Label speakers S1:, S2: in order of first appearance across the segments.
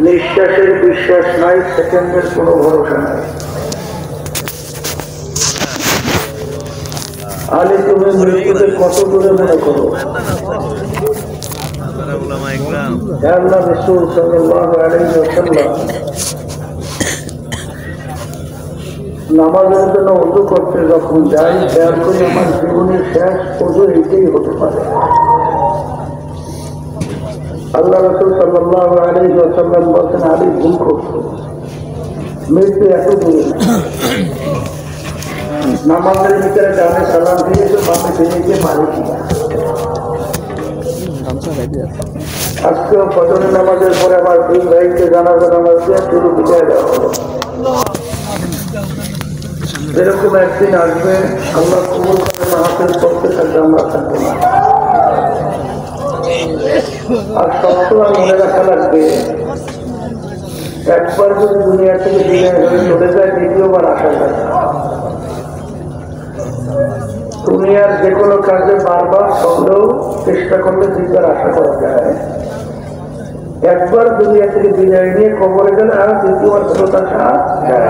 S1: নিঃশ্বাসের বিশ্বাস নাই, সেকেন্ডের কোনো ভরসা নাই। আলী তুমি মৃত্যুকে কত দূরে মনে করো? আল্লাহ রাসূল সাল্লাল্লাহু আলাইহি ওয়াসাল্লাম নামাজের জন্য ওযু করতে যখন যাই, খেয়াল করি আমার জীবনের শেষ ওযু এটাই হতে পারে। আল্লাহ রাসূল সাল্লাল্লাহু আলাইহি ওয়াসাল্লাম বলেন, আলী ভুল করছো, মৃত্যু এত দূরে। নামাজের ভিতরে ডানে সালাম দিয়েছে, বামে ফিরে পারে কিনা? আজকেও ফজরের নামাজের পরে আমার দুই ভাইকে জানাজা নামাজ দিয়ে শুরু বিদায় দেওয়া হলো। এরকম একদিন আসবে, আল্লাহ কবুল করে মাহফিল করতে থাকবে, আমরা থাকবো না। আর সবসময় মনে রাখা লাগবে, একবার যদি দুনিয়া থেকে বিদায় হয়ে চলে যায়, দ্বিতীয়বার আসা যায় না। দুনিয়ার যে কোনো কাজে বারবার করলেও চেষ্টা করলে দ্বিতীয়বার আশা করা যায়। একবার দুনিয়া থেকে বিদায় নিয়ে কবরে গেলে আর দ্বিতীয়বার ফেরত আসা যায়।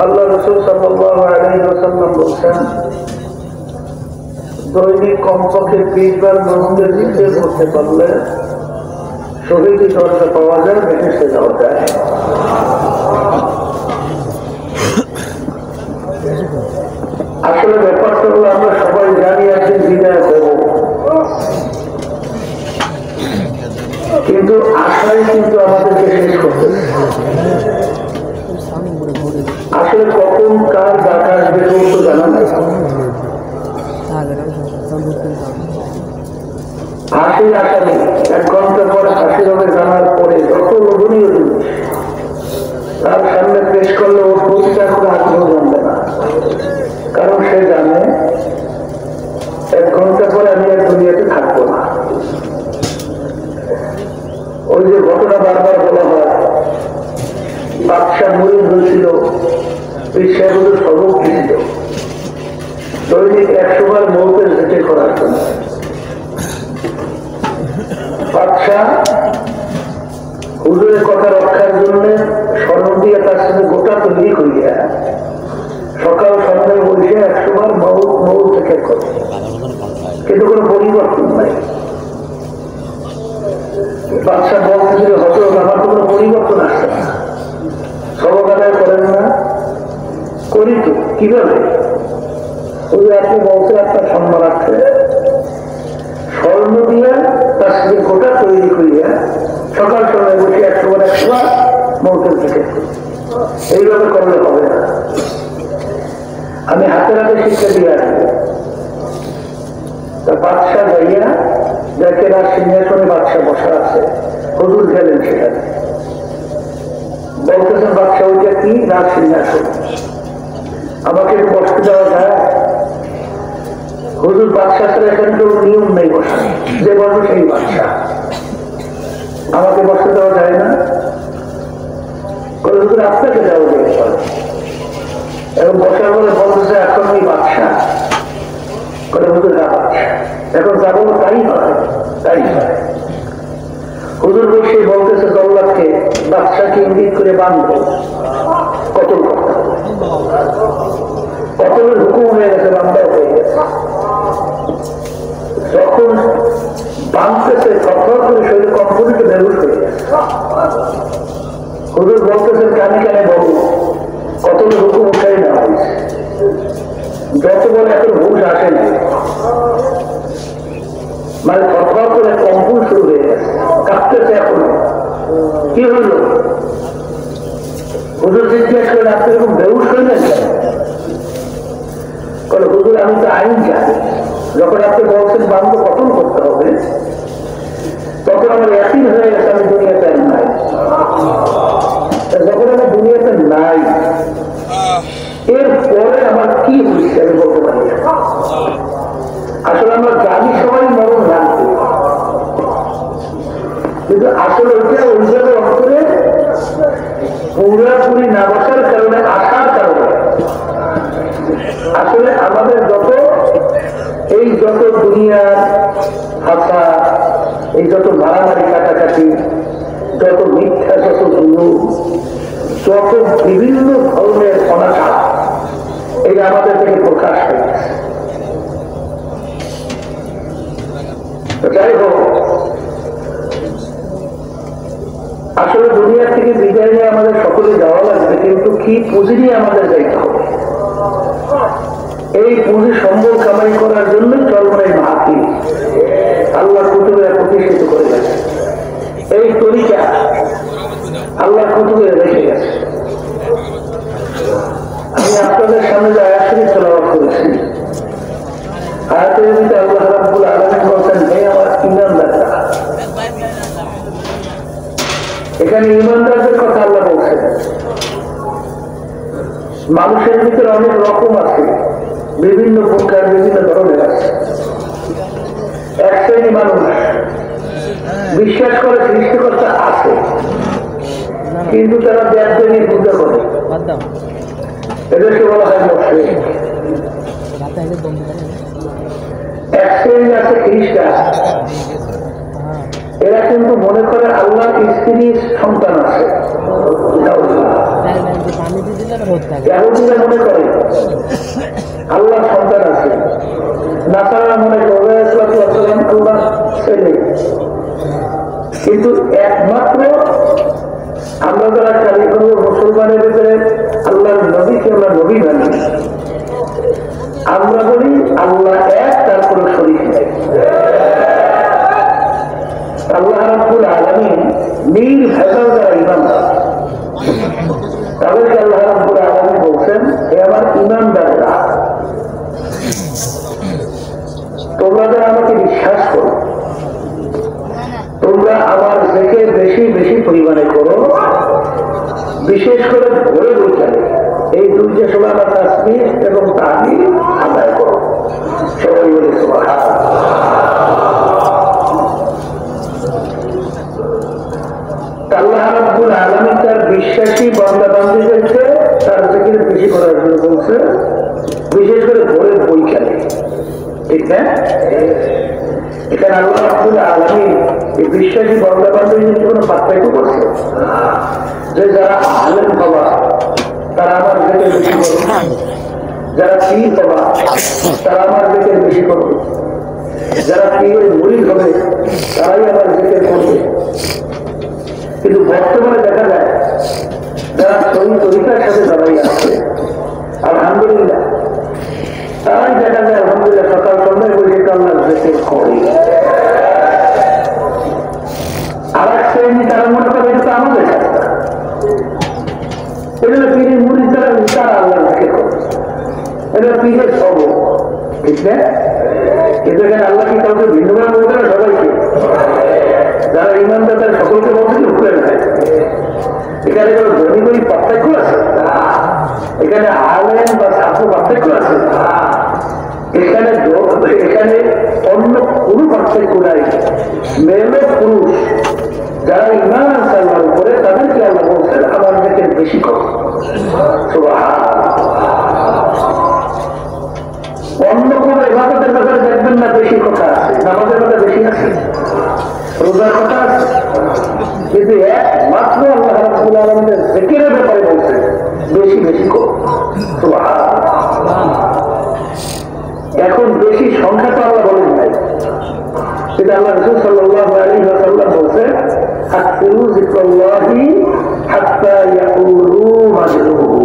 S1: আল্লাহ রাসূল সাল্লাল্লাহু আলাইহি ওয়াসাল্লাম বলেছেন, দৈনিক কমপক্ষে 20 বার মসজিদে জিকির করতে পারলে শহীদি দরজা পাওয়া যায়, বেহেশতে যাওয়া যায়। আসলে ব্যাপারটা হলো, আমরা সবাই জানি আছি বিদায় হব, কিন্তু আশাই কিন্তু আমাদেরকে শেষ করতে। আসলে কখন কার ডাকা আসবে তো জানা নাই। হাসির আশা নেই, 1 ঘন্টা পর হাসির হবে জানার পরে যত লোভনীয় জিনিস তার সামনে পেশ করলে ওর প্রতিটা করে আগ্রহ জানবে না। কারণ সে জানে 1 ঘন্টা পরে আমি আর দুনিয়াতে থাকবো না। ওই যে ঘটনা বারবার বলা হয়, বাদশাহ মুরিদ হয়েছিল, এই সেগুলো সবক দিয়েছিল দৈনিক 100 বার মৌতের জিকির করার জন্য। বাদশাহ হুজুরের কথা রক্ষার জন্য স্বর্ণ দিয়ে তার সাথে গোটা তৈরি করিয়া সকাল সন্ধ্যায় বসে 100 বার মৌত জিকির করে, কিন্তু কোনো পরিবর্তন নাই। বাদশাহ বলতেছিল, হজরত আমার তো কোনো পরিবর্তন আসছে না, সবক আদায় করেন না? করি তো, কিভাবে? ওই আপনি বলছেন আপনার সম্মানার্থে স্বর্ণ দিয়া তার সাথে গোটা তৈরি করিয়া সকাল সময় বসে 100 বার 100 বার মৌতের জিকির করি। এইভাবে করলে হবে না, আমি হাতে হাতে শিক্ষা দিয়ে আসবো। তা বাদশাহ যাইয়া দেখে না সিংহাসনে বাদশাহ বসা আছে, হুজুর গেলেন সেখানে। বলতেছেন, বাদশাহ ওইটা কি? না সিংহাসন, আমাকে বসতে দেওয়া যায়? হুজুর বাদশাহ ছাড়া এখানে কেউ নিয়ম নেই বসা, যে বলবো সেই বাদশাহ, আমাকে বসতে দেওয়া যায় না? হুজুর আপনাকে দেওয়া যায় এবং বসার পরে বলতেছে, এখন ওই বাদশাহ করে হুজুর না বাদশাহ, এখন যাবো তাই হয়, তাই হয়। হুজুর বসে বলতেছে, জল্লাদকে বাদশাহকে ইঙ্গিত করে বাঁধবো, কতল করতে হবে। কতলের হুকুম হয়ে গেছে, বান্ধা হয়ে গেছে। যখন বাঁধতেছে থরথর করে শরীর কম্পনিতে বেরুস হয়ে গেছে। হুজুর বলতেছেন, কানে কানে বলবো, কতলের হুকুম উঠাই না হয়েছে, যত বলে এখন হুশ আসে না, মানে থরথর করে কম্পন শুরু হয়ে গেছে, কাঁপতেছে এখনো। কি হইল? হুজুর জিজ্ঞেস করে, আপনি এরকম বেহুশ হইলেন কেন? বলে, হুজুর আমি তো আইন জানি, যখন আপনি বলছেন বান্ধব কতল করতে হবে, তখন আমার একই হয়ে গেছে আমি দুনিয়াতে নাই। যখন আমি দুনিয়াতে নাই, এরপরে আমার কি হয়েছে আমি বলতে পারি। আসলে আমরা জানি সবাই মরণ লাগবে, কিন্তু আসলে ওইটা ওই জায়গায় অন্তরে পুরাপুরি না বসার কারণে, আসার কারণে আসলে আমাদের যত দুনিয়ার হাসা, এই যত মারামারি কাটাকাটি, যত মিথ্যা, যত জুলুম, যত বিভিন্ন ধরনের অনাচার, এটা আমাদের থেকে প্রকাশ হয়ে গেছে। যাই হোক, আসলে দুনিয়া থেকে বিদায় নিয়ে আমাদের সকলে যাওয়া লাগবে, কিন্তু কি পুঁজি নিয়ে আমাদের যাইতে হবে? এই পুঁজি সম্বল কামাই করার জন্য চলমাই মাহাতি আল্লাহ কুতুবে প্রতিষ্ঠিত করে গেছে। এই তরিকা আল্লাহ কুতুবে রেখে গেছে। আমি আপনাদের সামনে যে আয়াত শরীফ তেলাওয়াত করেছি, আয়াতের মধ্যে আল্লাহ রাব্বুল আলামিন বলছেন, হে আমার ঈমানদাররা। এখানে ঈমানদারদের কথা আল্লাহ বলছেন। মানুষের ভিতরে অনেক রকম আছে, বিভিন্ন প্রকার, বিভিন্ন ধরনের আছে। এক শ্রেণী মানুষ বিশ্বাস করে সৃষ্টিকর্তা আছে, কিন্তু তারা দেবদেবীর পূজা করে, এদেরকে বলা হয় মুশরিক। এক শ্রেণী আছে খ্রিস্টান, এরা কিন্তু মনে করে আল্লাহর স্ত্রীর সন্তান আছে। ইহুদিরা মনে করে আল্লাহর সন্তান আছে, নাসারা মনে করে আল্লাহ ছেলে। কিন্তু একমাত্র আমরা যারা কারিগর মুসলমানের ভিতরে আল্লাহর নবীকে আমরা নবী মানি, আমরা বলি আল্লাহ এক, তার কোনো শরীক নেই। আল্লাহ রাব্বুল আলামিন নির্ভেজাল যারা ঈমানদার, তাদেরকে আল্লাহ রাব্বুল আলামিন বলছেন, হে আমার ঈমানদাররা, তোমরা যারা আমাকে বিশ্বাস করো, তোমরা আমার জিকির বেশি বেশি পরিমাণে করো, বিশেষ করে ভোরে বৈকালে এই দুইটা সময় আমার তাসবিহ এবং তাহলিল আদায় করো। সবাই বলে সুবহানাল্লাহ। আল্লাহ রাব্বুল আলামিন তার বিশ্বাসী বান্দা বান্দীদেরকে তার জিকির বেশি করার জন্য বলছে, বিশেষ করে ভোরে বৈকালে। ঠিক না? এখানে আল্লাহ রাব্বুল আলামিন এই বিশ্বাসী বান্দা বান্দীদের কোনো পার্থক্য করছে যে যারা আলেম বাবা তারা আমার জিকির বেশি করবে, যারা পীর বাবা তারা আমার জিকির বেশি করবে, যারা পীরের মুরিদ হবে তারাই আমার জিকির করবে। কিন্তু বর্তমানে দেখা যায় যারা সহি তরিকার সাথে দাঁড়াই আছে, আলহামদুলিল্লাহ, তারাই দেখা যায় আলহামদুলিল্লাহ সকাল সন্ধ্যায় বসে আল্লাহর জিকির করে। আর এক শ্রেণী তারা মনে করে এটা আমাদের কাজটা, এগুলো পীরের মুরিদ যারা তারা আল্লাহর জিকির করে, এগুলো পীরের খবর। ঠিক না? কিন্তু এখানে আল্লাহ কি কাউকে ভিন্নভাবে বলতে না, সবাইকে যারা ঈমানদার তারা সকলকে বলতে ভুলে নেয়। এখানে কোনো ধনী গরিব পার্থক্য আছে? এখানে আলেম বা ছাত্র পার্থক্য আছে? এখানে অন্য কোনো পার্থক্য নাই। মেয়ে পুরুষ যারা ঈমান আছে আল্লাহর উপরে, তাদেরকে আল্লাহ বলছেন আমার দিকে বেশি করো। অন্য কোনো ইবাদতের ব্যাপারে দেখবেন না বেশি কথা আছে, নামাজের ব্যাপারে বেশি আছে, রোজার কথা আছে, কিন্তু একমাত্র আল্লাহ রাব্বুল আলামিনের জিকিরের ব্যাপারে বলছে বেশি বেশি করো। এখন বেশি সংখ্যা তো আল্লাহ বলেন নাই, কিন্তু আল্লাহ রাসূল সাল্লাল্লাহু আলাইহি ওয়াসাল্লাম বলছে, আকসিরু যিকরাল্লাহি হাত্তা ইয়াকুলু মাজরুহু।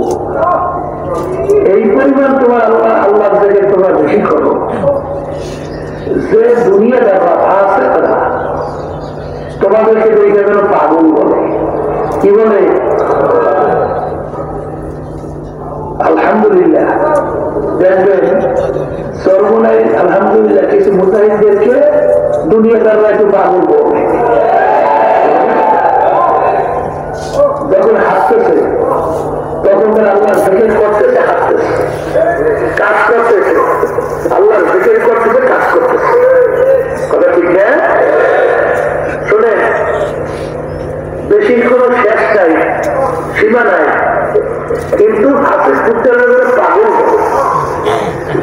S1: এই পরিমাণ তোমার আল্লাহর জিকির তোমরা বেশি করো যে দুনিয়া ব্যাপার আছে তারা তোমাদেরকে দেখে যেন পাগল বলে। কি বলে? আলহামদুলিল্লাহ, দেখবেন সর্বনাই আলহামদুলিল্লাহ কিছু মুজাহিদদেরকে দুনিয়াদাররা একটু পাগল বলে। যখন হাসতেছে তখন তারা আল্লাহর জিকির করতেছে, হাসতেছে, কাজ করতেছে, আল্লাহর জিকির করতেছে, কাজ করতেছে। কথা ঠিক না? শুনে বেশি কোনো শেষ নাই, সীমা নাই, কিন্তু হাসিস পুত্রের পাগল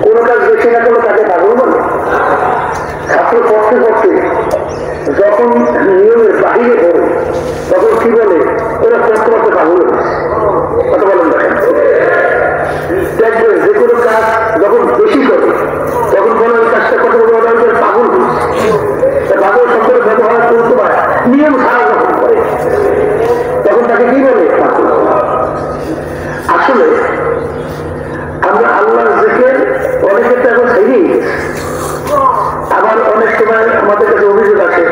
S1: কোন কাজ বেশি না করলে তাকে পাগল বলে। ছাত্র পড়তে পড়তে যখন নিয়মের বাহিরে পড়ে তখন কি বলে ওরা তত্ত্বমত পাগল কথা বলেন দেখেন। দেখবেন যে কোনো কাজ যখন বেশি করে তখন বলে ওই কাজটা কথা বলে ওরা পাগল পাগল শব্দের ব্যবহার করতে পারে নিয়ম ছাড়া যখন করে তখন তাকে কি বলে পাগল। আসলে আমরা আল্লাহর জিকির অনেকের তো এখন ছেড়েই গেছে। আবার অনেক সময় আমাদের কাছে অভিযোগ আছে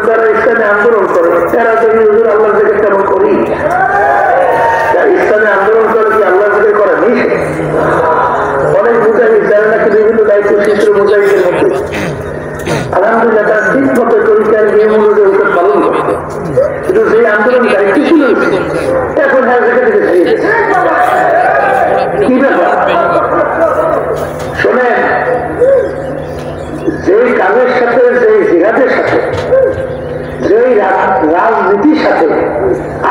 S1: যারা ইসলামে আন্দোলন করে তারা যদি হুজুর আল্লাহর জিকির তেমন করি, ইসলামে আন্দোলন করে কি আল্লাহর জিকির করা নেই? অনেক মুজাহিদ যারা নাকি বিভিন্ন দায়িত্ব চিত্র মুজাহিদের মধ্যে আলহামদুলিল্লাহ তারা ঠিক মতো তরিকার নিয়ম অনুযায়ী ওটা পালন করে, কিন্তু সেই আন্দোলন দায়িত্ব ছিল এখন হ্যাঁ জিকির থেকে ছেড়ে গেছে। কি ব্যাপার শোনেন, যেই কাজের সাথে যেই জিহাদের সাথে যেই রাজনীতির সাথে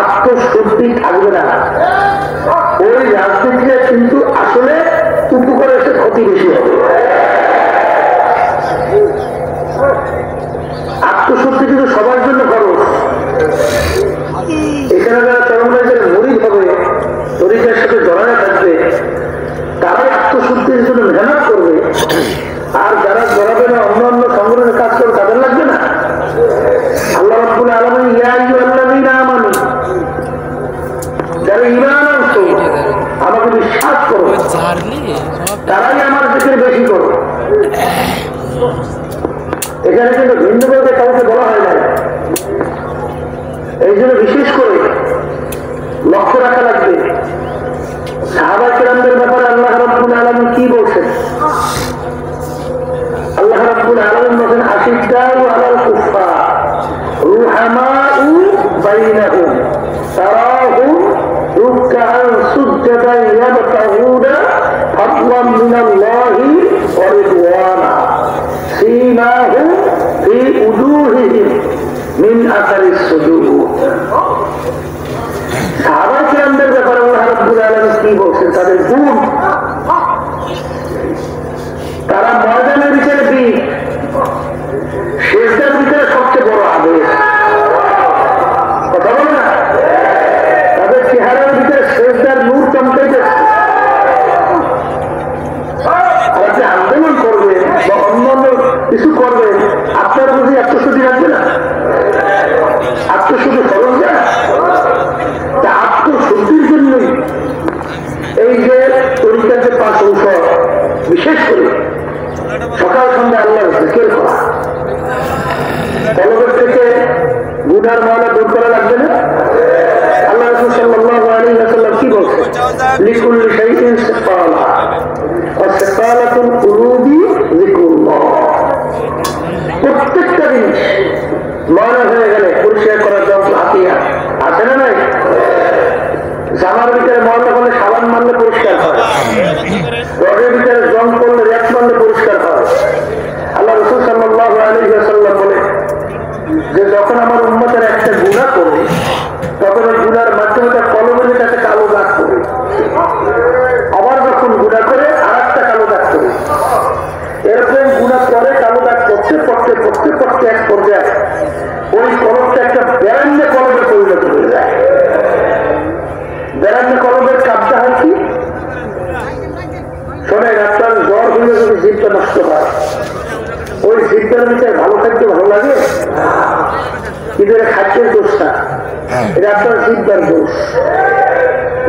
S1: আত্মশুদ্ধি থাকবে না ওই রাজনীতিটা কিন্তু আসলে উপকারের সাথে ক্ষতি বেশি হবে। আত্মশুদ্ধি কিন্তু সবার জন্য খরচ। এখানে যারা তরুণের মরিদ হবে তরিকার সাথে জড়ানো থাকবে তারাই আত্মশুদ্ধির জন্য মেহনত করবে, আর যারা জড়াবে না অন্য অন্য সংগঠনের কাজ করে তাদের লাগবে না। আল্লাহ রাব্বুল আলামিন ইয়া আইয়ুহাল্লাযীনা আমানু, যারা ঈমান আনছো আমাকে বিশ্বাস করো তারাই আমার জিকির বেশি করো। এখানে কিন্তু ভিন্ন বলতে কাউকে বলা হয় না। এই জন্য বিশেষ করে লক্ষ্য রাখা লাগবে সাহাবায়ে কেরামদের ব্যাপারে আল্লাহ রাব্বুল আলামিন কি বলছেন। আল্লাহ রাব্বুল আলামিন বলেন আশিদ্দাউ আলাল কুফফার রুহামাউ বাইনাহুম তারাহুম রুকআন সুজদান ইয়াবতাগুনা ফাদলান মিনাল্লাহি ওয়া রিদওয়ানা সীমাহুম ফি উজুহিহিম মিন আসারিস সুজুদ। সাহাবায়ে কেরামদের ব্যাপারে আল্লাহ রাব্বুল আলামিন কি বলছেন, তাদের গুণ, তারা ময়দানের ভিতরে বীর, শেষদার ভিতরে সবচেয়ে বড় আবেশ। কথা বলে না, তাদের চেহারার ভিতরে শেষদার নূর চমকাইতেছে। আর আপনি আন্দোলন করবেন বা অন্যান্য কিছু করবেন আপনার বুঝি আত্মশুদ্ধি রাখবে না? আত্মশুদ্ধি খরচ যায়। আত্মশুদ্ধির জন্যই এই যে তরিকার যে 5 ঔষধ, বিশেষ করে সকাল সন্ধ্যা আল্লাহর জিকির করা, কলবের থেকে গুনার ময়লা দূর করা লাগবে না। আল্লাহ রাসূল সাল্লাল্লাহু আলাইহি ওয়াসাল্লাম কি বলছেন, লিকুল্লি শাইইন সিকালা ওয়া সিকালাতুল কুলুবি যিকরুল্লাহ। প্রত্যেকটা জিনিস ময়লা হয়ে গেলে পরিষ্কার করার যন্ত্র হাতিয়ার আছে না নাই? জামার ভিতরে ময়লা হলে সাবান মারলে পরিষ্কার হয়, রগের ভিতরে জং করলে রেত মারলে পরিষ্কার হয়। আল্লাহ রাসূল সাল্লাল্লাহু আলাইহি ওয়াসাল্লাম বলে যে যখন আমার উম্মতের একটা গুনাহ করে তখন ওই গুনার মাধ্যমে তার কলমের কাছে কালো দাগ করে, আবার যখন গুনাহ করে আর একটা কালো দাগ করে, এরকম গুনাহ করে কালো দাগ করতে করতে করতে করতে এক পর্যায়ে ওই কলমটা একটা বেরান্নে কলমে পরিণত হয়ে যায়। বেরান্নে কলমের কাজটা হয় কি শোনেন, আপনার জ্বর হলে যদি জিভটা নষ্ট হয় ওই জিভটার ভিতরে ভালো খাদ্য ভালো লাগে কিন্তু এটা খাদ্যের দোষ না, এটা আপনার জিভটার দোষ।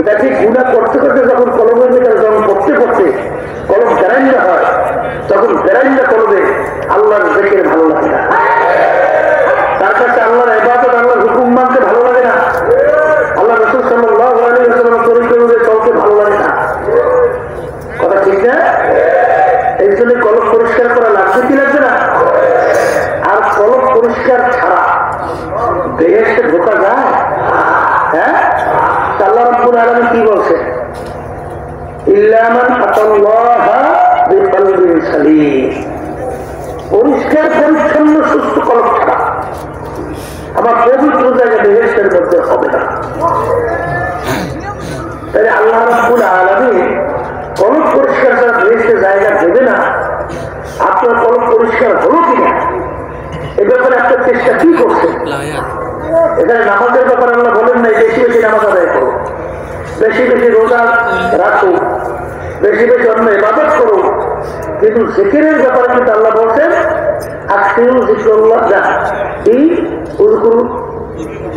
S1: এটা ঠিক গুনাহ করতে করতে যখন কলমের ভিতরে জং করতে করতে কলম বেরান্না হয় তখন বেরান্না কলমে আল্লাহর জিকির ভালো লাগে না, তার কাছে আল্লাহর ইবাদত আল্লাহর হুকুম মানতে ভালো লাগে না, আল্লাহ রাসূল সাল্লাল্লাহু আলাইহি ওয়াসাল্লামের তরিকা অনুযায়ী চলতে ভালো লাগে না। কথা ঠিক না? এই জন্য কলম পরিষ্কার করা লাগবে কি লাগবে না? আর কলম পরিষ্কার ছাড়া বেহেশতে ঢোকা যায়? হ্যাঁ, আল্লাহ রাব্বুল আলামিন কি বলছে, ইল্লা মান আতাল্লাহা বিকলবিন সালিম। পরিষ্কার পরিচ্ছন্ন সুস্থ কলম ছাড়া আমার পবিত্র জায়গা বেহেশতের মধ্যে হবে না। তাই আল্লাহ রাব্বুল আলামিন কলম পরিষ্কার ছাড়া বেহেশতের জায়গা দেবে না। আপনার কলম পরিষ্কার হলো কিনা এবার চেষ্টা কি করছে? এখানে নামাজের ব্যাপারে আল্লাহ বলেন নাই বেশি বেশি নামাজ আদায় করো, বেশি বেশি রোজা রাখো, বেশি বেশি অন্য ইবাদত করো, কিন্তু জিকিরের ব্যাপারে কিন্তু আল্লাহ বলছেন আকসিরু যিকরাল্লাহ যা এই উযকুরু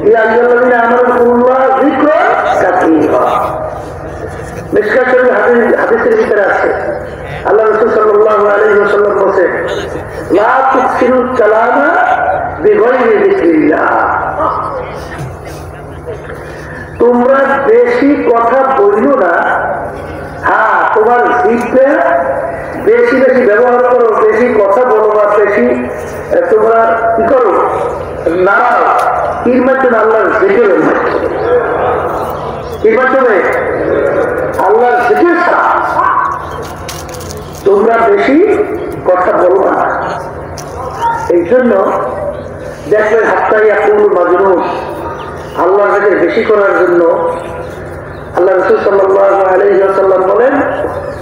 S1: ইয়া আইয়ুহাল্লাযীনা আমানু যিকুরুল্লাহ যিকরান কাসীরা। মিশকাত শরীফ হাদিসের ভিতরে আছে আল্লাহ রাসূল সাল্লাল্লাহু আলাইহি ওয়াসাল্লাম বলেন লা তুকসিরুল কালামা বিগাইরি যিকরিল্লাহ, তোমরা বেশি কথা বলিও না, হ্যাঁ তোমার জিহ্বা বেশি বেশি ব্যবহার করো, বেশি কথা বলো বা বেশি তোমরা কি করো নাড়াও, এর মাধ্যমে আল্লাহর জিকিরের মাধ্যমে, এর মাধ্যমে আল্লাহর জিকির ছাড়া তোমরা বেশি কথা বলবা না। এই জন্য দেখবেন হাত্তাই আকুল মাজনুন, আল্লাহর জিকির বেশি করার জন্য আল্লাহ রাসূল সাল্লাল্লাহু আলাইহি ওয়াসাল্লাম বলেন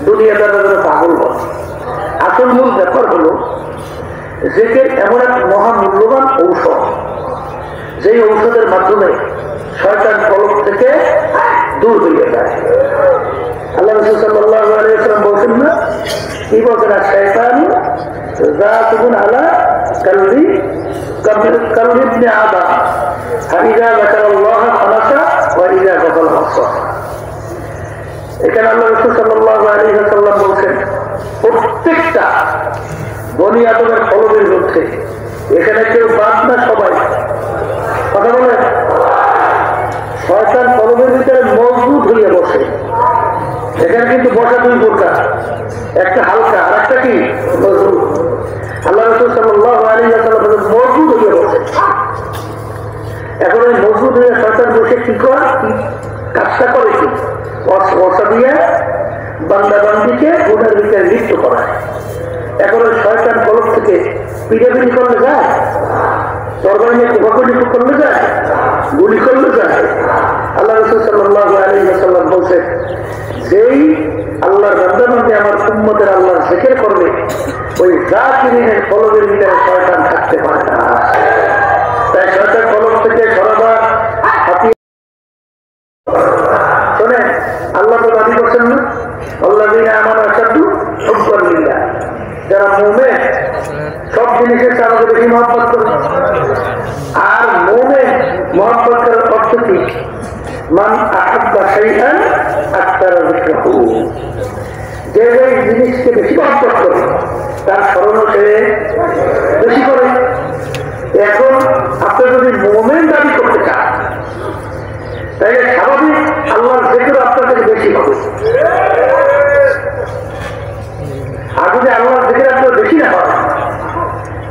S1: দুনিয়াদাররা যেন পাগল হয়। আসল মূল ব্যাপার হলো জিকির এমন এক মহামূল্যবান ঔষধ, যেই ঔষধের মাধ্যমে শয়তান কলব থেকে দূর হয়ে যায়। আল্লাহ রাসূল সাল্লাল্লাহু আলাইহি ওয়াসাল্লাম বলেন না কি বলেন, শয়তান যাতুন আলা কলবি কলবি ইবনে আদম ফাইযা যাকারাল্লাহ খালাসা ওয়া ইযা গাফালা হাসা। এখানে আল্লাহ রাসূল সাল্লাল্লাহু আলাইহি ওয়াসাল্লাম বলেন প্রত্যেকটা বনি আদমের কলবের মধ্যে, এখানে কেউ বাদ না, সবাই কথা বলেন, শয়তান কলবের ভিতরে মজবুত হয়ে বসে। এখানে কিন্তু বসা দুই প্রকার, একটা হালকা আর একটা কি মজবুত। আল্লাহ রাসূল সাল্লাল্লাহু আলাইহি ওয়াসাল্লাম মজবুত হয়ে বসে। এখন ওই মজবুত হয়ে শয়তান বসে কি করে, কাজটা করে কি বসা দিয়ে বান্দাবান্দিকে গুনাহের ভিতরে লিপ্ত করায়। এখন ওই শয়তান কলব থেকে পিটাপিটি করলে যায়, তরবারি নিয়ে কোপাকুটি করলে যায়, গুলি করলে যায়। আল্লাহ রাসূল সাল্লাল্লাহু আলাইহি ওয়াসাল্লাম বলছেন যেই আল্লাহর বান্দাবান্দি আমার উম্মতের আল্লাহর জিকির করবে, ওই জাকিরিনের কলবের ভিতরে শয়তান থাকতে পারে না। তাই শয়তান কলব থেকে সরাবার হাতিয়ে শোনেন, আল্লাহ তো দাবি করছেন না আল্লাযীনা আমানু আশাদ্দু হুব্বান লিল্লাহ, যারা মুমিন সব জিনিসের চেয়ে আমাকে বেশি মহব্বত করে। আর মুমিন মহব্বত করার অর্থ কি? মান আহাব্বা শাইআন আকতারা যিকরাহু, যে জিনিসকে বেশি মহব্বত করে তার স্মরণও সে বেশি করে। এখন আপনি যদি মুমিন দাবি করতে চান তাই স্বাভাবিক আল্লাহর জিকির আপনার থেকে বেশি হবে। আর যদি আল্লাহর জিকির আপনার বেশি না হয়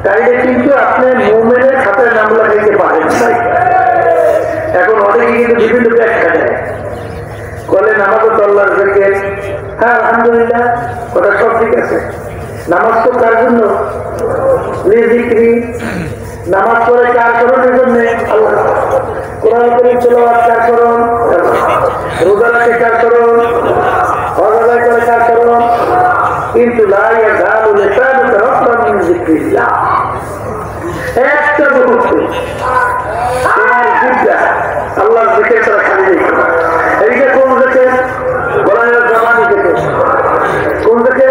S1: তাইলে কিন্তু আপনি মুমিনের খাতায় নাম লাগাইতে পারেন না। এখন অনেকে কিন্তু বিভিন্ন ব্যাখ্যা দেয়, বলে নামাজও তো আল্লাহর জিকির, হ্যাঁ আলহামদুলিল্লাহ ওটা সব ঠিক আছে। নামাজ তো কার জন্য? লিযিকরি। নামাজ পড়ে কার করণের জন্য? আল্লাহ। কোরআন কারীম তেলাওয়াত কার করণ? রোজা রাখে কার করণ? হজ আদায় করে কার করণ? কিন্তু লা ইয়াযালু লিসানুকা রাতবান মিন যিকরিল্লাহ, একটা মুহূর্ত তোমার জিহ্বা আল্লাহর জিকির ছাড়া খালি নেই। এইটা কোন জিকির? বলা হয় জবানি জিকির। কোন জিকির?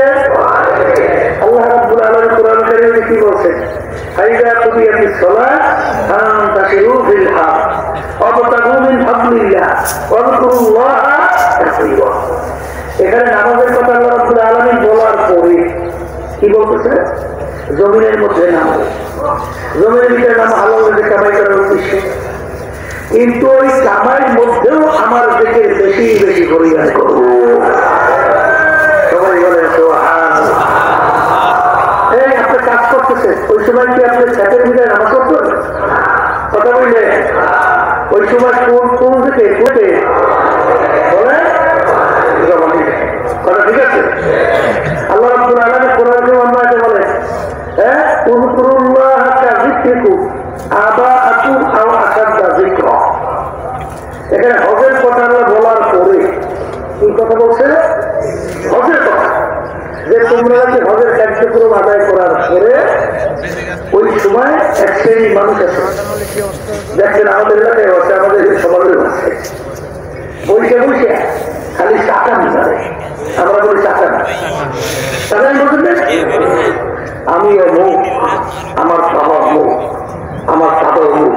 S1: আল্লাহ রাব্বুল আলামিন কোরআন কারীমে কি বলছেন? ফাইযা কুদিয়াতিস সালাত ফান্তাশিরু ফিল আরদ ওয়াবতাগু মিন ফাদলিল্লাহ ওয়াযকুরুল্লাহা কাসীরা। এখানে নামাজের কথা আল্লাহ রাব্বুল আলামিন বলার পরে কি বলতেছে? জমিনের মধ্যে নামাজ, জমির ভিতরে নাম হালাল রেজেক কামাই করার উদ্দেশ্যে, কিন্তু ওই কামাইয়ের মধ্যেও আমার দিকে বেশি বেশি করিয়া করব। সবাই বলে সুবহানাল্লাহ। এই আপনি কাজ করতেছেন, ওই সময় কি আপনি ছাতের ভিতরে নামাজ পড়বেন? কথা বললে ওই সময় কোন কোন দিকে কোটে বলে কথা ঠিক আছে? আল্লাহ রাব্বুল আলামিন কোরআনে অন্যায় বলে, হ্যাঁ উযকুরুল্লাহা কাযিকরিকুম আবাআকুম আও আশাদ্দা যিকরা। এখানে হজের কথা আল্লাহ বলার পরে কি কথা বলছে? হজের কথা, যে তোমরা যে হজের কার্যক্রম আদায় করার পরে ওই সময় এক শ্রেণীর মানুষ আছে, দেখছেন আমাদের এলাকায় আছে, আমাদের সমাজের আছে, বসে বসে খালি চাকা নিতে, আমরা বলি চাকা চাকা বলছেন, আমি অমুক, আমার বাবা অমুক, আমার দাদা অমুক,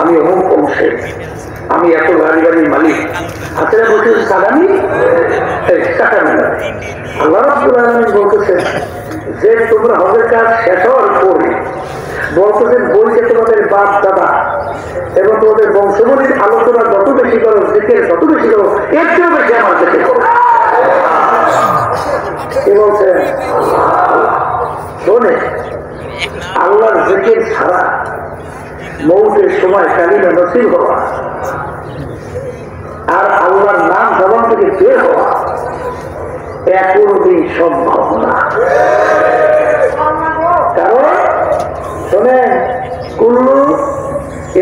S1: আমি অমুক অংশে, আমি এত গাড়ি গাড়ির মালিক, হাতে বলছে চাকানি চাকা নিতে। আল্লাহ রাব্বুল আলামিন বলতেছেন যে তোমরা হজের কাজ শেষ হওয়ার পরে বলতেছেন বইতে তোমাদের বাপ দাদা এবং তোমাদের বংশবলীর আলোচনা যত বেশি করো, জিকির যত বেশি করো, এর চেয়েও বেশি আমার জিকির করো। কি বলছেন? শোনে, আল্লাহর জিকির ছাড়া মৌতের সময় কালিমা নসিব হওয়া আর আল্লাহর নাম জবান থেকে বের হওয়া কোনদিন সম্ভব না। কারণ শোনেন, কুল্লু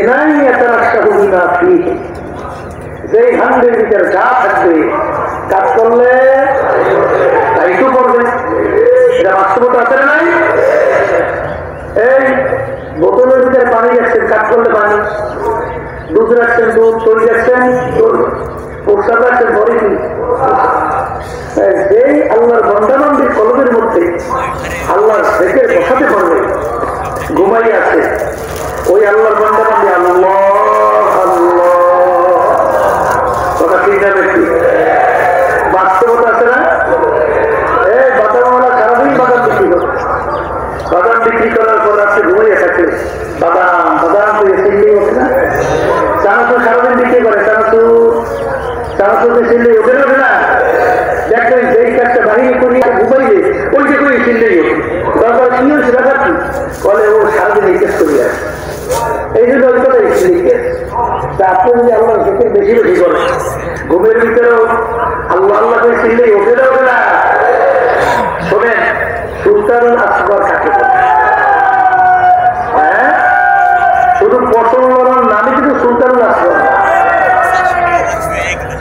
S1: এনাই এতারাশাহুবিনা ফিহি, যেই হান্ডের ভিতরে যা থাকবে কাজ করলে তাই তো করবে। এটা বাস্তবতা আছে না নাই? এই বোতলের ভিতরে পানি যাচ্ছেন, কাজ করলে পানি, দুধ রাখছেন দুধ, তৈরি রাখছেন প্রসাদ রাখছেন পরে কি। যেই আল্লাহর বন্দানন্দের কলমের মধ্যে আল্লাহর জিকির বসাতে পারবে, ঘুমাই আছে ওই আল্লাহর বন্দানন্দে আল্লাহ আল্লাহ কথা ঠিক আছে কি বাস্তবতা আছে না? এই বাদামওয়ালা সারাদিন বাদাম বিক্রি করে, বাদাম বিক্রি করার পর রাত্রে ঘুমাইয়া থাকে, বাদাম বাদাম করে চিল্লি ওঠে না, চানাচুর সারাদিন বিক্রি করে, চানাচুর চিল্লি ওঠে না, ওঠে না। দেখবেন যেই কাজটা বাহিনী করিয়া ঘুমাইলে ওই যে করে চিল্লেই ওঠে, তারপর কি হয়েছে দেখাচ্ছি বলে ও সারাদিন এই কাজ করি আসে, এই জন্য ওই কথা লিখে। তা আপনি যদি আল্লাহ জিকির বেশি বেশি করেন, ঘুমের ভিতরেও আল্লাহ আল্লাহ করে চিল্লেই ওঠে না, ওঠে না। শোনেন, সুলতানুল আসগর কাকে বলে? হ্যাঁ, শুধু পটল লড়ার নামে কিন্তু সুলতানুল আসগর।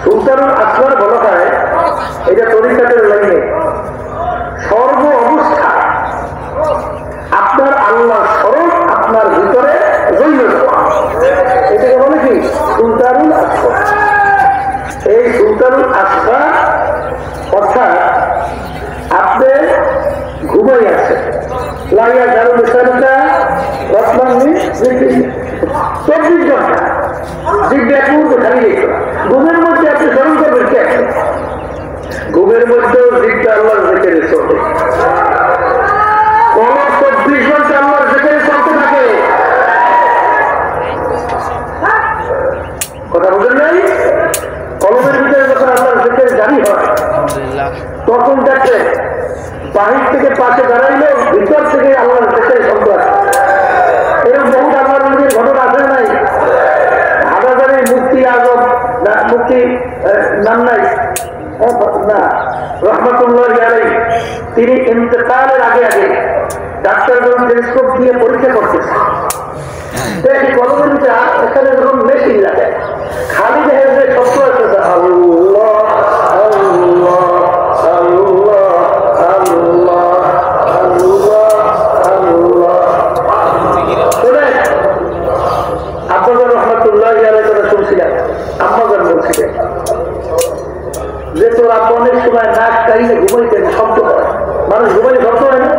S1: সুলতানুল আসগর বলা হয় এটা তরিকাতের লাইনে সর্ব অবস্থা আপনার আল্লাহ স্মরণ আপনার ভিতরে জৈন দেওয়া, এটাকে বলে কি সুলতানুল আসগর। এই সুলতানুল আসগর অর্থাৎ আপনি ঘুমাই আছে লাইয়া ঝাড়ু বেসারটা রত্নাঙ্গি 24 ঘন্টা জিজ্ঞাসা খালি ঘুমের মধ্যে আপনি স্মরণ করবেন কে? ঘুমের মধ্যেও জিজ্ঞা আল্লাহর জিকিরে চলবে, কোন 24 ঘন্টা আল্লাহর জিকিরে চলতে থাকে। কথা বুঝলেন নাই? কলমের ভিতরে যখন আল্লাহর জিকির জারি হয় তখন দেখে বাহির থেকে পাশে দাঁড়াইলে ভিতর থেকে আল্লাহর জিকির শব্দ আসে। এরকম বহুত আল্লাহর নবীর ঘটনা আছে নাই? হাজারের মুফতি আজম মুফতি নাম নাই না রহমতুল্লাহ আলাইহি, তিনি ইন্তেকালের আগে আগে ডাক্তারগণ টেলিস্কোপ দিয়ে পরীক্ষা করতেছে, দেখি কলমের ভিতরে এখানে যখন মেশিন লাগে খালি দেখে যে শব্দ আসতেছে আল্লাহ আল্লাহ আল্লাহ আল্লাহ আল্লাহ আল্লাহ। শোনেন, আপনাদের রহমতুল্লাহ আলাইহি কথা শুনছিলেন, আম্মাজান বলছিলেন যে তোর আপনি অনেক সময় নাক কাইলে ঘুমাইতেন, শব্দ হয়, মানুষ ঘুমাইলে শব্দ হয় না।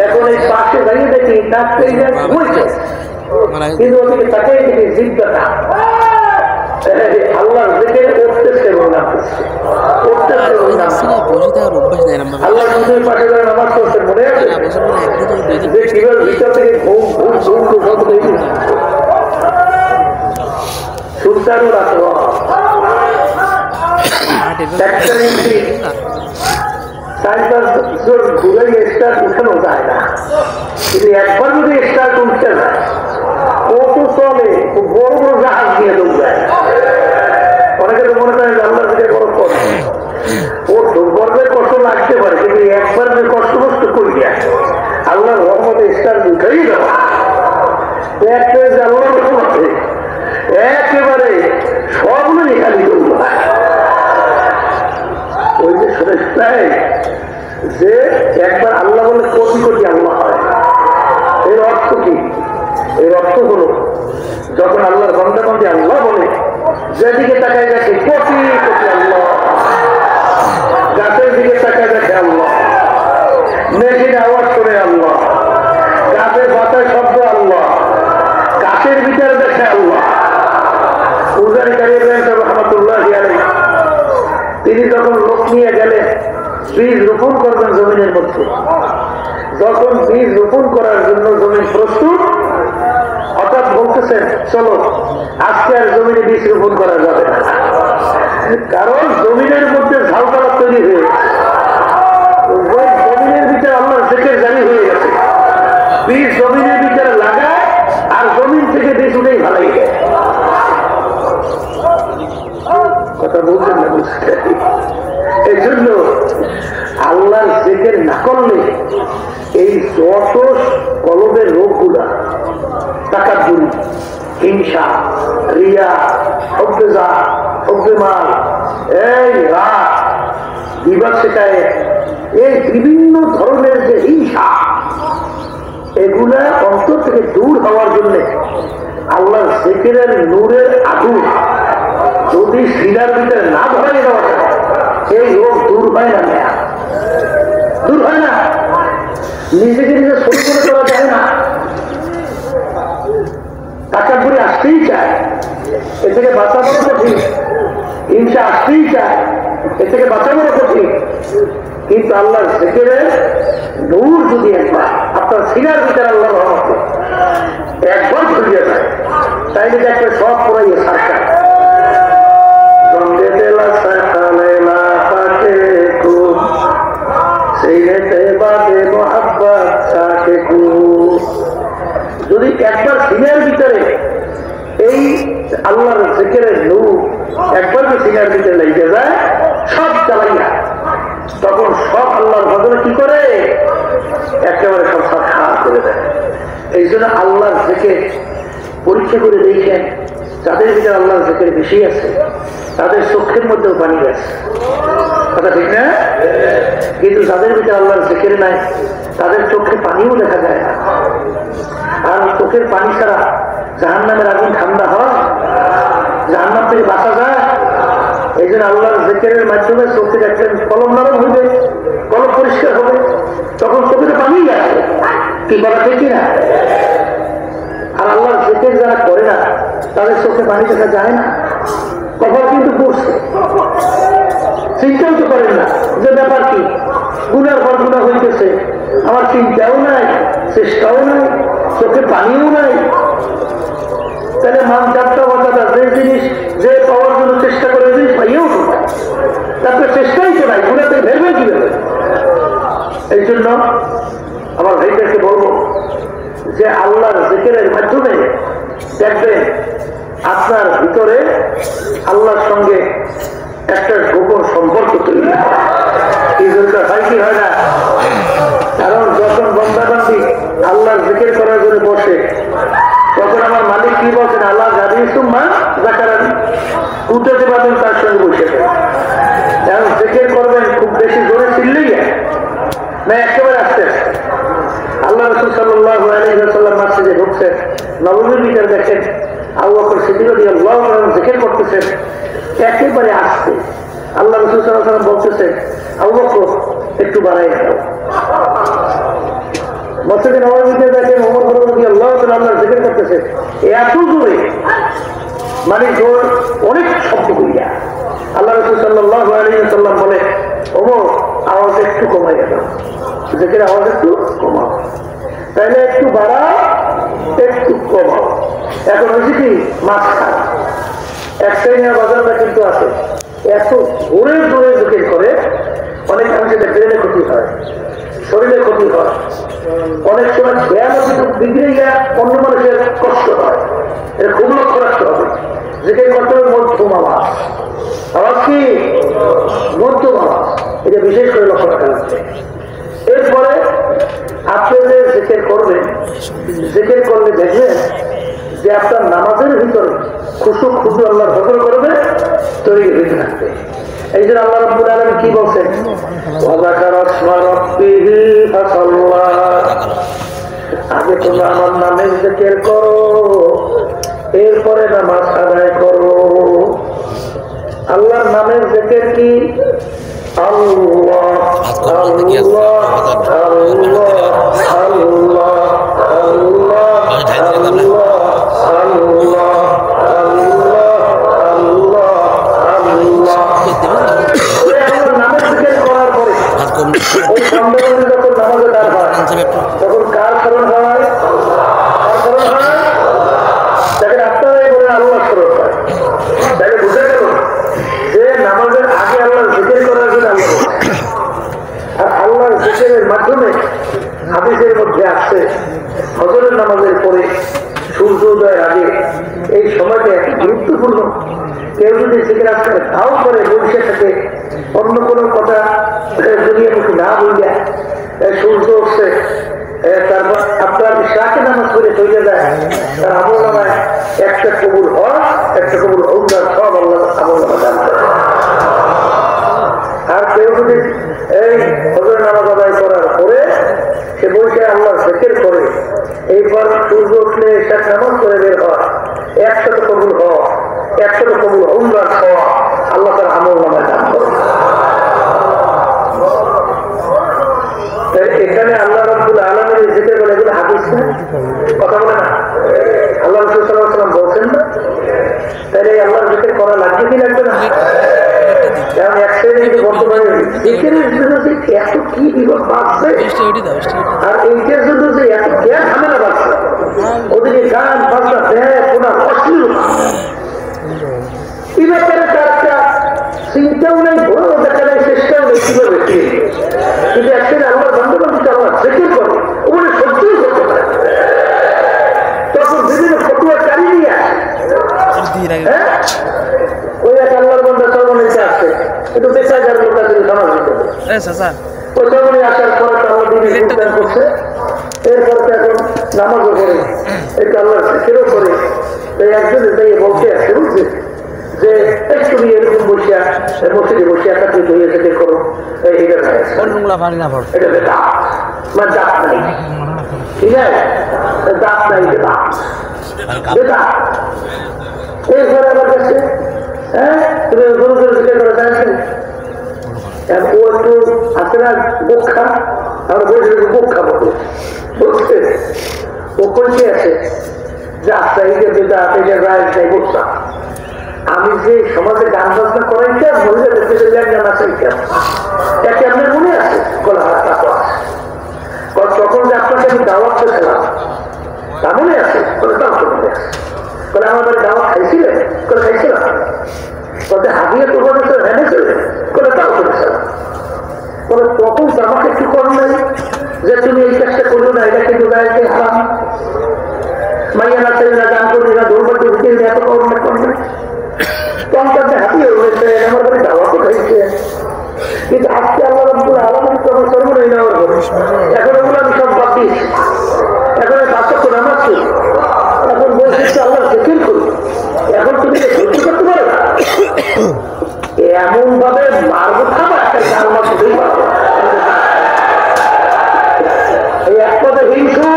S1: এখন এই পাশে দাঁড়িয়ে দেখি নাক কাইলে ঘুমাইছে, কিন্তু ওদিকে তাকেই দেখি জিজ্ঞাসা আল্লাহ জিকির উঠতেছে এবং নামতেছে, উঠতেছে এবং নামতেছে। আল্লাহ শুধুই পাশে ধরে নামাজ পড়ছে, মনে আছে যে কিভাবে ভিতর থেকে ঘুম ঘুম ঘুম ঘুম শব্দ হয়েছে। সুলতানুল আসগর উঠানো যায় না, কিন্তু একবার যদি স্টার্ট উঠতে যায় কত চলে, বড় বড় জাহাজ নিয়ে দৌড়ায়। অনেকে তো মনে করেন আল্লাহর দিকে বড় কষ্ট, ও দুর্বর্গের কষ্ট লাগতে পারে, কিন্তু একবার যে কষ্ট কষ্ট করি আল্লাহর রহমতে স্টার্ট উঠাই দেওয়া আল্লাহর রহমতে একেবারে সবগুলোই খালি দৌড়ায়। ওই যে শুনেছিলেন যে একবার আল্লাহ বলে কোটি কোটি আল্লাহ হয়, এর অর্থ কি? যখন আল্লাহর বান্দা বান্দী আল্লাহ বলে, যেদিকে তাকায় দেখে কোটি কোটি আল্লাহ, গাছের দিকে তাকায় দেখে আল্লাহ, মেশিন আওয়াজ করে আল্লাহ, গাছের পাতায় শব্দ আল্লাহ, গাছের ভিতরে দেখে আল্লাহ। তিনি যখন লোক নিয়ে গেলেন বীজ রোপণ করবেন জমিনের মধ্যে, যখন বীজ রোপণ করার জন্য জমিন প্রস্তুত, হঠাৎ বলতেছেন চলো আজকে আর জমিনে বীজ রোপণ করা যাবে না, কারণ জমিনের মধ্যে ঝালকালা তৈরি হয়ে জমিনের ভিতরে আল্লাহর জিকির জারি হয়ে গেছে। বীজ জমিনের ভিতরে লাগায় আর জমিন থেকে বীজ উঠেই ভালাই যায়। কথা বলছেন না? বুঝতে এই জন্য আল্লাহর জিকির না করলে এই যত কলবের রোগগুলা, তাকাব্বুর, হিংসা, রিয়া, হুব্বেজা, হুব্বেমাল, এই রাগ, বিবাদ শেখায়, এই বিভিন্ন ধরনের যে হিংসা, এগুলা অন্তর থেকে দূর হওয়ার জন্য আল্লাহর জিকিরের নূরের আগুন যদি সিনার ভিতরে না ধরাই দেওয়া যায়, এই রোগ দূর হয় না, দূর হয় না, নিজেকে নিজে সরি করে করা যায় না। তাকাব্বুরি আসতেই চায়, এ থেকে বাঁচাবো কঠিন, হিংসা আসতেই চায়, এ থেকে বাঁচাবো কঠিন, কিন্তু আল্লাহর জিকিরের নূর যদি একবার আপনার সিনার ভিতরে আল্লাহর রহমতে একবার ছড়িয়ে যায়, তাইলে একটা সব পড়াইয়ে সরকার যদি একবার সিনার ভিতরে এই আল্লাহর জিকিরের নূর একবার যে সিনার ভিতরে লেগে যায়, সব চালাইয়া, তখন সব আল্লাহর ভজনে কি করে একেবারে সব সাক্ষাৎ করে দেয়। এই জন্য আল্লাহর জিকির পরীক্ষা করে দেখেন, যাদের ভিতরে আল্লাহর জিকির বেশি আছে তাদের চোখের মধ্যেও পানি গেছে, কথা ঠিক না? কিন্তু যাদের ভিতরে আল্লাহর জিকির নাই তাদের চোখে পানিও দেখা যায় না। আর চোখের পানি ছাড়া জাহান্নামের আগুন ঠান্ডা হয়? জাহান্নাম থেকে বাঁচা যায়? এই জন্য আল্লাহর জিকিরের মাধ্যমে চোখে দেখবেন কলম নরম হইবে, কলম পরিষ্কার হবে, তখন চোখে পানি আসে। কি বলা ঠিক না? আর আল্লাহর জিকির যারা করে না তাদের চোখে পানি দেখা যায় না, কপাল কিন্তু পড়ছে, চিন্তাও তো করেন না যে ব্যাপার কি, গুনার পর গুণা হইতেছে, আমার চিন্তাও নাই, চেষ্টাও নাই, চোখে পানিও নাই। তাহলে মান যাত্রা বাচ্চাটা যে জিনিস যে পাওয়ার জন্য চেষ্টা করে ওই জিনিস পাইয়েও তো না, তারপরে চেষ্টাই তো নাই, গুণাতে ভেবে কি ভেবে। এই জন্য আমার ভাইদেরকে বলবো যে আল্লাহর জিকিরের মাধ্যমে দেখবেন আপনার ভিতরে আল্লাহর সঙ্গে একটা গোপন সম্পর্ক তৈরি হয়। এই জন্য হয় কি হয় না? কারণ যখন বন্দাবান্দি আল্লাহর জিকির করার জন্য বসে, তখন আমার মালিক কি বলছেন, আল্লাহ জানি সুম্মা জাকারানি, উঠতে পারবেন তার সঙ্গে বসে। কারণ জিকির করবেন খুব বেশি জোরে চিল্লেই না, একেবারে আসতে আল্লাহ রাসূল সাল্লাল্লাহু আলাইহি ওয়াসাল্লাম মসজিদে ঢুকছেন, নববীর ভিতরে দেখেন আবু বকর সিদ্দিক রাদিয়াল্লাহু আনহু জিকির করতেছেন একেবারে আসতে। আল্লাহ রাসূল সাল্লাল্লাহু আলাইহি ওয়াসাল্লাম বলতেছেন, আবু বকর একটু বাড়াই দাও। মসজিদে নববীতে দেখেন ওমর রাদিয়াল্লাহু তাআলা আল্লাহর জিকির করতেছে এত জোরে, মানে জোর অনেক শব্দ করিয়া। আল্লাহ রাসূল সাল্লাল্লাহু আলাইহি ওয়াসাল্লাম বলে, ওমর আওয়াজ একটু কমাই দাও, জিকিরের আওয়াজ একটু কমাও। তাহলে একটু বাড়াও, একটু কমাও। এখন হয়েছে কি, মাছ খায় এক শ্রেণীর বাজারটা কিন্তু আছে, এত জোরে জোরে জিকির করে অনেক মানুষের ব্রেনে ক্ষতি হয়, শরীরে ক্ষতি হয়, অনেক সময় জ্ঞান বিগড়ে গিয়ে অন্য মানুষের কষ্ট হয়। এটা খুব লক্ষ্য রাখতে হবে। জিকির করতে হবে মধ্যম আওয়াজ, আওয়াজ কি মধ্যম আওয়াজ, এটা বিশেষ করে লক্ষ্য রাখা লাগবে। এরপরে আপনি যে জিকির করবেন, জিকির করলে দেখবেন যে আপনার নামাজের ভিতরে খুশু খুশু আল্লাহর হজর করবে, তৈরি হয়ে থাকবে। এই জন্য আল্লাহ রাব্বুল আলামিন কি বলছেন, আগে তোমরা আমার নামের জিকির করো, এরপরে নামাজ আদায় করো। আল্লাহর নামের জিকির কি? আল্লাহ আল্লাহ আল্লাহ আল্লাহ তখন কার স্মরণ হয়? তাকে রাস্তায় বলে আল্লাহ স্মরণ হয়। তাকে বুঝে গেল যে নামাজের আগে আল্লাহর জিকির করার জন্য আল্লাহ, আর আল্লাহর জিকিরের মাধ্যমে হাদিসের মধ্যে আসছে ফজরের নামাজের পরে সূর্যোদয়ের আগে এই সময়টা এত গুরুত্বপূর্ণ। কেউ যদি জিকির আজকাল তাও করে বসে থাকে, অন্য কোনো কথা দুনিয়ামুখী না বললে সূর্য উঠছে, তারপর আপনার শাকে নামাজ করে চলে যায়, তার আমল নামায় একটা কবুল হয়, একটা কবুল হোক না, সব আল্লাহ আমল নামা দান করে। আর কেউ যদি এই ফজর নামাজ আদায় করার পরে সে বসে আল্লাহর জিকির করে, এইবার সূর্য উঠলে শাক নামাজ করে বের হয়, 100 কবুল হওয়া, 100 কবুল উমরার হওয়া আল্লাহ তার আমল নামায় দান করে। এখানে আল্লাহ রাব্বুল আলামিনের জিকির বলে, এগুলো হাদিস না, কথা বলে না। আল্লাহ রাসূল সাল্লাল্লাহু আলাইহি ওয়াসাল্লাম বলছেন না, তাহলে আল্লাহর জিকির করা লাগবে কি লাগবে না? কারণ এক শ্রেণী বর্তমানে জিকিরের জন্য যে এত কি বিপদ বাড়ছে, আর এইটার জন্য যে এত জ্ঞান ঝামেলা বাড়ছে, ওদিকে গান বাজনা দেয় কোন অশ্লীলতা, এই ব্যাপারে তার একটা চিন্তাও নেই, বড় দেখা নেই, চেষ্টাও নেই কিভাবে। কিন্তু একদিন আল্লাহ বান্ধবান্ধবকে আল্লাহ জিকির করে, ওগুলো সত্যিই করতে পারে। তখন বিভিন্ন ফটুয়া চালিয়ে নিয়ে আসে, হ্যাঁ ওই এক আল্লাহর বান্দা চরমনিতে আসছে, একটু বেচায় যার লোক আছে সমাজ দিতে, ওই চরমনি আসার পরে আল্লাহ দিনে উদ্ধার করছে। এরপর তো এখন নামাজও করে, একটু আল্লাহ জিকিরও করে। একজনে তাই বলতে আসছে, বুঝছে যে তুমি এরকম বসিয়া মসজিদে বসিয়া কাছে ধুয়ে যেতে করো, এটা দাঁত নাই, ঠিক আছে, দাঁত নাই, এরপরে আমার কাছে হ্যাঁ তুমি গরু করে জিজ্ঞাসা করে জানছেন, ও একটু আছে না বোখা, আমার বলছে বোখা বলতে বুঝছে, ও কইতে আছে যে আচ্ছা এই যে বেদা এই রায় যাই বসা, আমি যে সমাজে গান বাজনা করাইতে মহিলাদের পেছনে গান আসাইতে একে আপনার মনে আছে? তখন যে আপনাকে আমি দাওয়াত খেলাম তা মনে আছে? তাও তো মনে আছে। বলে আমার বাড়ি দাওয়াত খাইছিলেন? খাইছিলাম। বলতে হাবিয়ে তোমার এনেছিলেন? তাও করেছিলাম। বলে তখন আমাকে কি করেন নাই যে তুমি এই কাজটা করলো না, এটা কিন্তু গাইতে হারাম, মাইয়া না চাই না, গান করবি না, দৌড়বাটি ঢুকে এত করবে করবে, তখন হাতিয়ে হয়েছে, আমার বাড়ি দাওয়াতও খাইছে। কিন্তু আজকে আল্লাহ রাব্বুল আলামিন আমার সর্বনাই নেওয়ার পরে এখন ওগুলো আমি সব বাদ দিয়েছি, এখন বাচ্চা নামাজ করি, এখন বলছি আল্লাহ জিকির করি। এখন তুমি সহ্য করতে পারো না, এমন ভাবে মারবো খাবা একটা গান মারতেই পারবো। এই এক পথে হিংসু,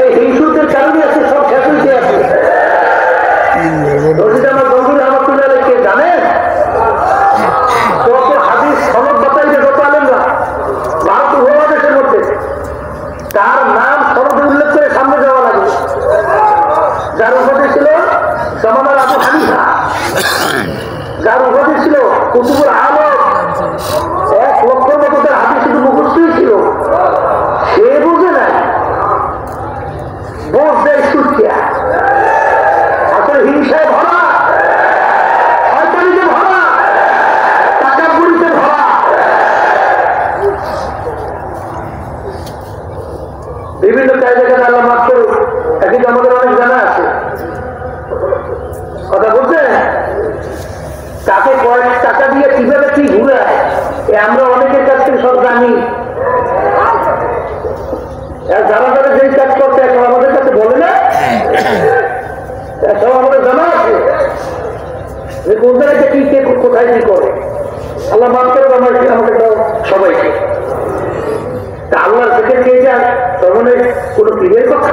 S1: এই হিংসুদের কারণে আছে সব শেষ হইতে আছে। আমার বন্ধুর আমার তুলে কে জানেন কত হাদিস সনদ বাতাইছে, কত আলেমরা ভারত উপমহাদেশের মধ্যে তার নাম সনদে উল্লেখ করে সামনে যাওয়া লাগে। যার উপাধি ছিল জামানার আবু হানিফা, যার উপাধি ছিল কুতুবুল আলম, 1 লক্ষের মতো তার হাদিস শুধু মুখস্থই ছিল, সে বুঝে নাই, বোঝ দেয় সুখিয়া, আসলে হিংসায় ভরা, শয়তানিতে ভরা, টাকাপুরিতে ভরা। বিভিন্ন জায়গায় আল্লাহ মাফ করুক, এখন আমাদের অনেক জানা আছে, কথা বলছে তাকে কয়েক টাকা দিয়ে কিভাবে কি ঘুরায় আমরা অনেকের কাছ থেকে সব জানি। যারা যারা যেই কাজ করতে এখন আমাদের কাছে বলে না, সব আমাদের জানা আছে যে কোন জায়গায় কি কে কোথায় কি করে। আল্লাহ মাফ করে আমাকে সবাইকে। তা আল্লাহর জিকির কে যায় তখন কোনো পীরের কথা